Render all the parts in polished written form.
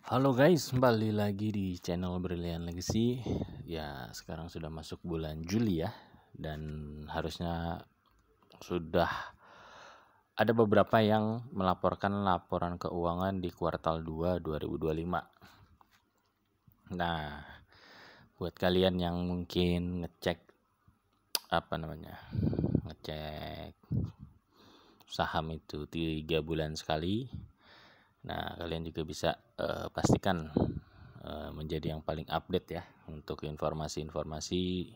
Halo guys, kembali lagi di channel Brilliant Legacy. Ya, sekarang sudah masuk bulan Juli ya, dan harusnya sudah ada beberapa yang melaporkan laporan keuangan di kuartal 2 2025. Nah, buat kalian yang mungkin ngecek ngecek saham itu 3 bulan sekali. Nah, kalian juga bisa pastikan menjadi yang paling update ya untuk informasi-informasi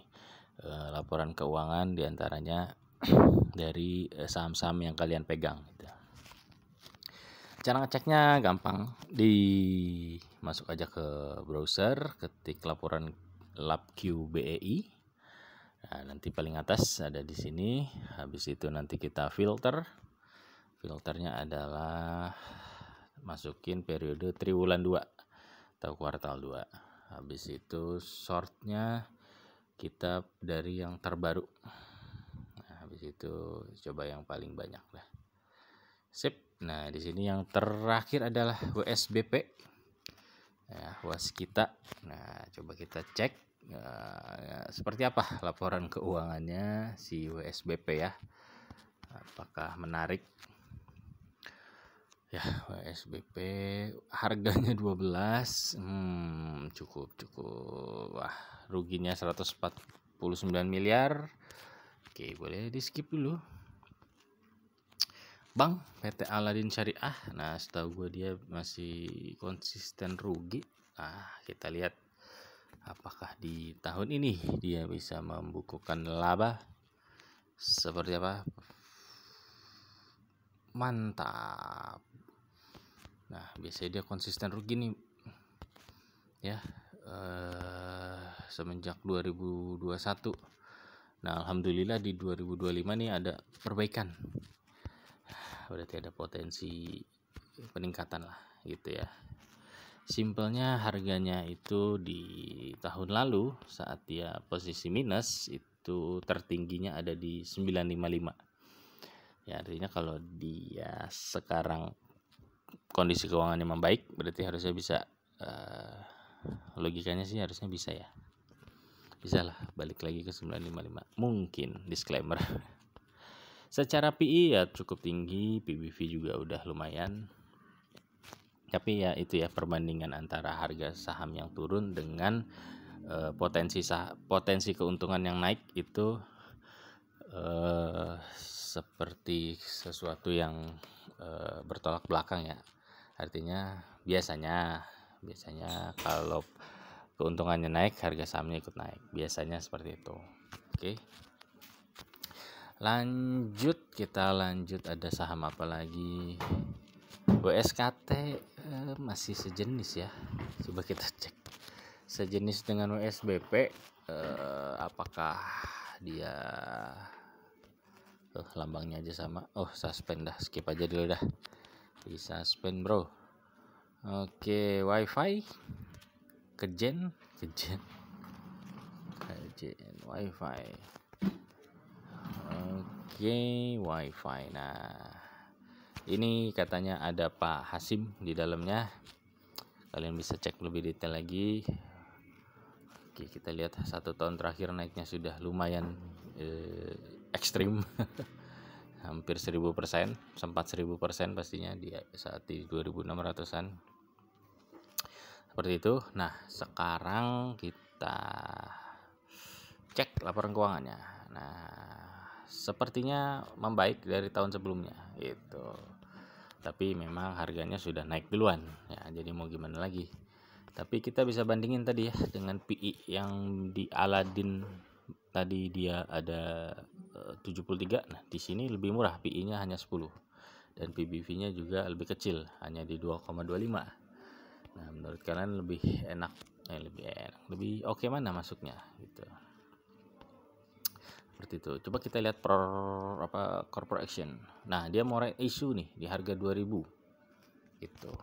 laporan keuangan diantaranya dari saham-saham yang kalian pegang gitu. Cara ngeceknya gampang, masuk aja ke browser, ketik laporan LabQ.BEI. Nah, nanti paling atas ada di sini. Habis itu nanti kita filternya adalah masukin periode triwulan 2 atau kuartal 2. Habis itu shortnya kita dari yang terbaru. Nah, habis itu coba yang paling banyak lah. Sip. Nah, di sini yang terakhir adalah WSBP. Ya, waskita. Nah, coba kita cek seperti apa laporan keuangannya si WSBP ya. Apakah menarik? Ya, WSBP harganya 12, cukup. Wah, ruginya 149 miliar. Oke, boleh di skip dulu. Bank PT Aladin Syariah. Nah, setahu gue dia masih konsisten rugi. Nah, kita lihat apakah di tahun ini dia bisa membukukan laba seperti apa. Mantap. Nah, biasanya dia konsisten rugi nih ya, semenjak 2021. Nah, alhamdulillah di 2025 nih ada perbaikan. Berarti ada potensi peningkatan lah gitu ya. Simpelnya harganya itu di tahun lalu saat dia posisi minus itu tertingginya ada di 955. Ya, artinya kalau dia sekarang kondisi keuangannya membaik, berarti harusnya bisa, logikanya sih harusnya bisa ya, bisa lah balik lagi ke 955 mungkin, disclaimer. Secara PI ya cukup tinggi, PBV juga udah lumayan, tapi ya itu ya perbandingan antara harga saham yang turun dengan potensi keuntungan yang naik itu seperti sesuatu yang bertolak belakang ya. Artinya biasanya kalau keuntungannya naik, harga sahamnya ikut naik. Biasanya seperti itu. Oke. Kita lanjut ada saham apa lagi? WSKT masih sejenis ya. Coba kita cek. Sejenis dengan WSBP, apakah dia lambangnya aja sama. Suspend dah, skip aja dulu dah. Di suspend bro. Oke, wifi kejen wifi. Oke, wifi. Nah, ini katanya ada Pak Hasim di dalamnya. Kalian bisa cek lebih detail lagi. Oke, kita lihat 1 tahun terakhir naiknya sudah lumayan ekstrim. Hampir 1000%, sempat 1000% pastinya di saat di 2600-an. Seperti itu. Nah, sekarang kita cek laporan keuangannya. Nah, sepertinya membaik dari tahun sebelumnya gitu. Tapi memang harganya sudah naik duluan ya, jadi mau gimana lagi. Tapi kita bisa bandingin tadi ya dengan PI yang di Aladin tadi, dia ada 73. Nah, di sini lebih murah, PI-nya hanya 10 dan PBV-nya juga lebih kecil, hanya di 2,25. Nah, menurut kalian lebih oke mana masuknya gitu. Seperti itu. Coba kita lihat corporation. Nah, dia mau right issue nih di harga 2000 gitu.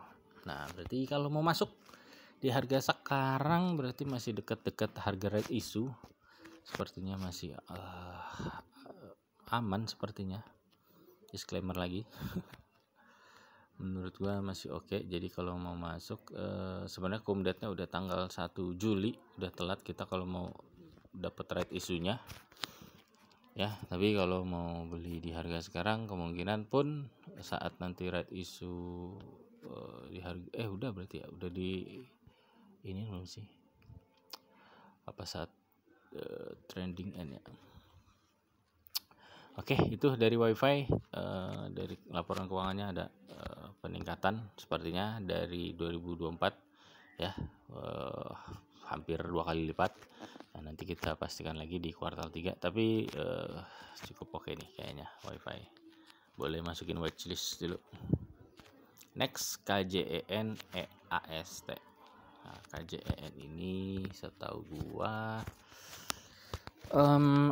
Nah, berarti kalau mau masuk di harga sekarang berarti masih dekat-dekat harga right issue. Sepertinya masih aman sepertinya. Disclaimer lagi. menurut gua masih oke. Jadi kalau mau masuk sebenarnya kumdatnya udah tanggal 1 Juli, udah telat kita kalau mau dapat right isunya ya. Tapi kalau mau beli di harga sekarang kemungkinan pun saat nanti right issue di harga udah berarti ya udah di ini belum sih, apa saat trending end ya. Oke, itu dari WiFi. Dari laporan keuangannya ada peningkatan sepertinya dari 2024 ya, hampir 2 kali lipat. Nah, nanti kita pastikan lagi di kuartal 3, tapi cukup oke nih kayaknya WiFi. Boleh masukin watchlist dulu. Next, KJEN EAST. Nah, KJEN ini setahu gua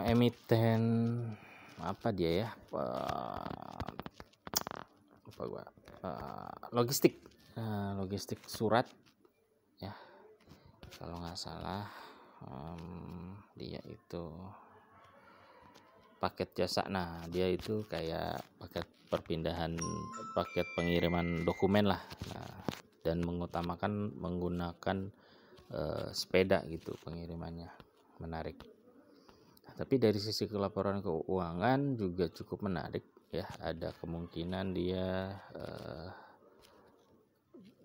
emiten apa dia ya, logistik surat ya kalau nggak salah. Dia itu paket jasa. Nah, dia itu kayak paket paket pengiriman dokumen lah. Nah, dan mengutamakan menggunakan sepeda gitu pengirimannya. Menarik. Tapi dari sisi laporan keuangan juga cukup menarik ya. Ada kemungkinan dia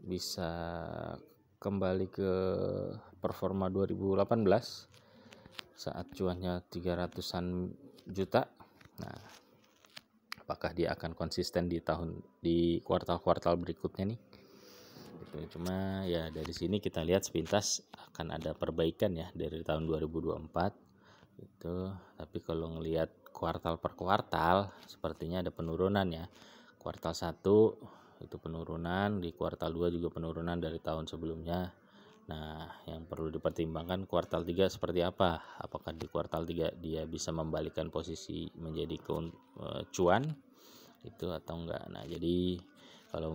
bisa kembali ke performa 2018 saat cuannya 300-an juta. Nah, apakah dia akan konsisten di kuartal-kuartal berikutnya nih? Gitu. Cuma ya dari sini kita lihat sepintas akan ada perbaikan ya dari tahun 2024. Itu, tapi kalau ngelihat kuartal per kuartal sepertinya ada penurunan ya. Kuartal 1 itu penurunan, di kuartal 2 juga penurunan dari tahun sebelumnya. Nah, yang perlu dipertimbangkan kuartal 3 seperti apa? Apakah di kuartal 3 dia bisa membalikkan posisi menjadi cuan itu atau enggak. Nah, jadi kalau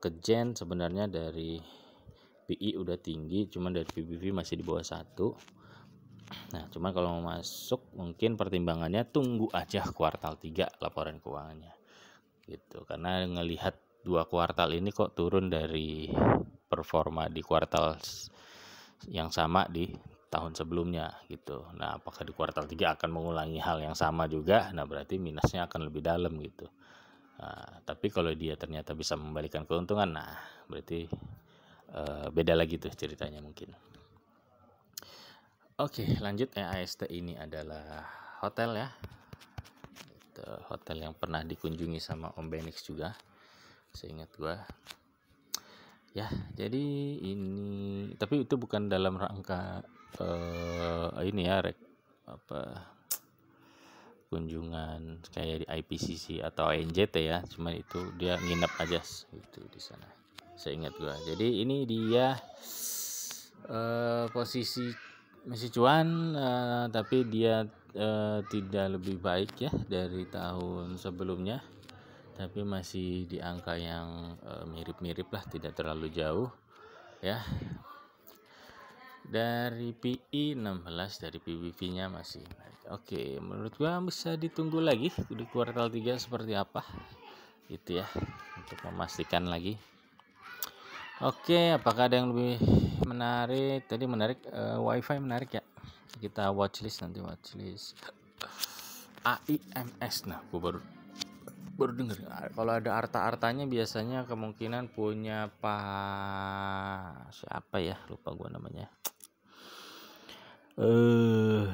ke Gen sebenarnya dari PI udah tinggi, cuman dari PBV masih di bawah 1. Nah, cuma kalau mau masuk mungkin pertimbangannya tunggu aja kuartal 3 laporan keuangannya gitu. Karena ngelihat 2 kuartal ini kok turun dari performa di kuartal yang sama di tahun sebelumnya gitu. Nah, apakah di kuartal 3 akan mengulangi hal yang sama juga? Nah, berarti minusnya akan lebih dalam gitu. Nah, tapi kalau dia ternyata bisa membalikan keuntungan, nah berarti beda lagi tuh ceritanya mungkin. Oke, lanjut. EAST ini adalah hotel ya. Itu hotel yang pernah dikunjungi sama Om Benix juga, seingat gua. Ya, jadi ini tapi itu bukan dalam rangka ini ya, kunjungan kayak di IPCC atau NJT ya. Cuma itu dia nginep aja itu di sana, seingat gua. Jadi ini dia posisi masih cuan, tapi dia tidak lebih baik ya dari tahun sebelumnya, tapi masih di angka yang mirip-mirip lah, tidak terlalu jauh ya. Dari PI 16, dari PBV-nya masih naik. Oke, menurut gua bisa ditunggu lagi di kuartal 3 seperti apa gitu ya, untuk memastikan lagi. Oke, apakah ada yang lebih menarik? Tadi menarik, WiFi menarik ya. Kita watchlist nanti, watchlist AIMS. Nah, gue baru denger. Kalau ada arta-artanya biasanya kemungkinan punya siapa ya? Lupa gue namanya.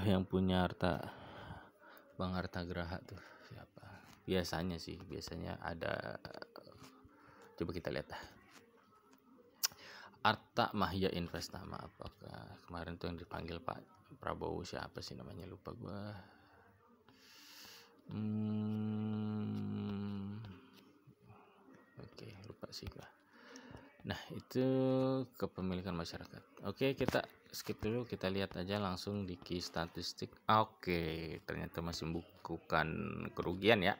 Yang punya Arta, Bang Arta Graha tuh siapa? Biasanya ada. Coba kita lihat dah. Arta Mahya Investama, apakah kemarin tuh yang dipanggil Pak Prabowo, siapa sih namanya, lupa gua. Oke, lupa sih gua. Nah, itu kepemilikan masyarakat. Oke, kita skip dulu, kita lihat aja langsung di key statistik. Oke, ternyata masih membukukan kerugian ya.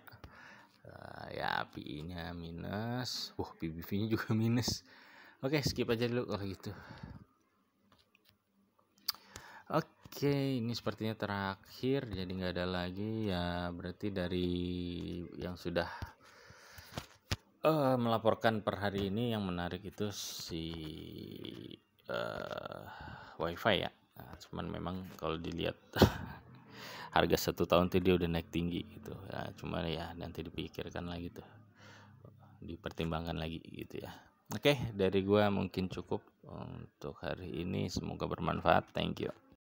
Ya, PI-nya minus. PBV-nya juga minus. Oke, skip aja dulu kalau gitu. Oke, ini sepertinya terakhir, jadi nggak ada lagi ya. Berarti dari yang sudah Melaporkan per hari ini yang menarik itu si WiFi ya. Nah, cuman memang kalau dilihat harga 1 tahun tuh dia udah naik tinggi gitu ya, cuman ya nanti dipikirkan lagi tuh, dipertimbangkan lagi gitu ya. Oke, dari gua mungkin cukup untuk hari ini, semoga bermanfaat. Thank you.